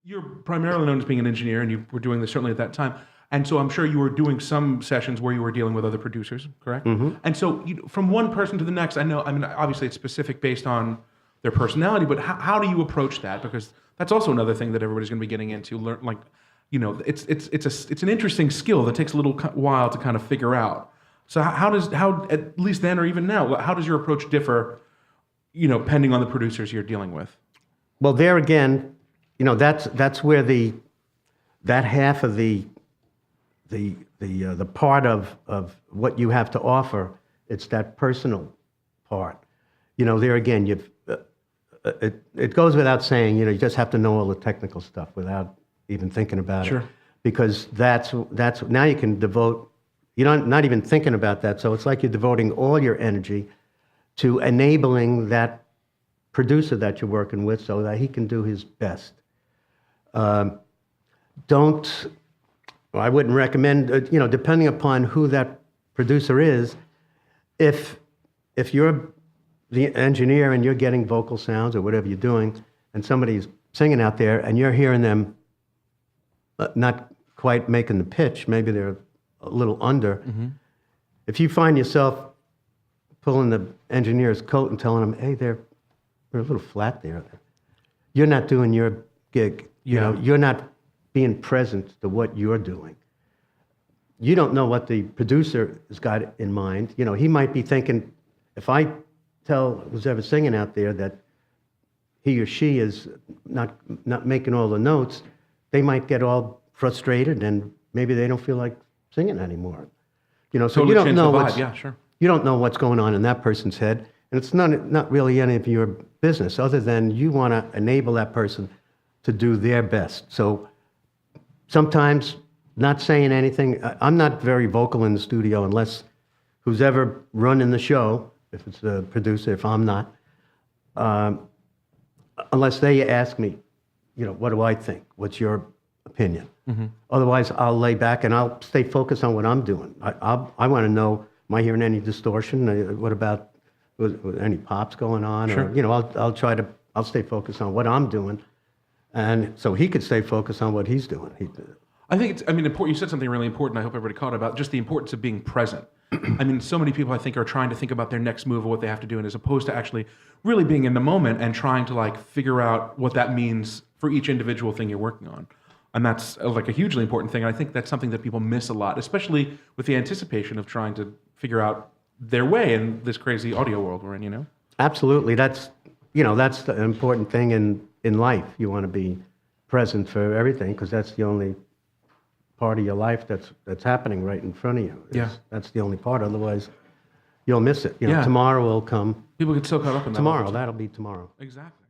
you're primarily known as being an engineer, and you were doing this certainly at that time. And so I'm sure you were doing some sessions where you were dealing with other producers, correct? Mm-hmm. And so from one person to the next, I mean, obviously it's specific based on their personality, but how do you approach that? Because that's also another thing that everybody's going to be getting into. Learn, like, it's an interesting skill that takes a little while to kind of figure out. So how at least then or even now, how does your approach differ, depending on the producers you're dealing with? Well, there again, that's where that half of the part of what you have to offer, it's that personal part. There again, it goes without saying, you just have to know all the technical stuff without even thinking about Sure. it. Because that's now you can devote, you're not even thinking about that, so it's like you're devoting all your energy to enabling that producer that you're working with so that he can do his best. I wouldn't recommend, depending upon who that producer is, if you're the engineer and you're getting vocal sounds or whatever you're doing, and somebody's singing out there and you're hearing them not quite making the pitch, maybe they're a little under, mm-hmm. If you find yourself pulling the engineer's coat and telling them, hey, they're a little flat there, you're not doing your gig. Yeah. You're not being present to what you're doing. You don't know what the producer has got in mind. He might be thinking, if I tell who's ever singing out there that he or she is not making all the notes, they might get all frustrated and maybe they don't feel like singing anymore. So totally you don't know you don't know what's going on in that person's head, and it's not really any of your business other than you want to enable that person to do their best. So sometimes not saying anything. I'm not very vocal in the studio unless who's ever running the show, if it's the producer, if I'm not, unless they ask me, what do I think? What's your opinion? Mm-hmm. Otherwise, I'll lay back and I'll stay focused on what I'm doing. I want to know, am I hearing any distortion? What about was any pops going on? Sure. Or, I'll stay focused on what I'm doing. And so he could stay focused on what he's doing. I think important. You said something really important. I hope everybody caught about just the importance of being present. So many people I think are trying to think about their next move or what they have to do, and as opposed to actually really being in the moment and trying to figure out what that means for each individual thing you're working on. And that's a hugely important thing. And I think that's something that people miss a lot, especially with the anticipation of trying to figure out their way in this crazy audio world we're in. Absolutely. That's the important thing in life. You want to be present for everything because that's the only part of your life that's happening right in front of you. That's the only part. Otherwise, you'll miss it. Tomorrow will come. People get so caught up in that. Tomorrow, that'll be tomorrow. Exactly.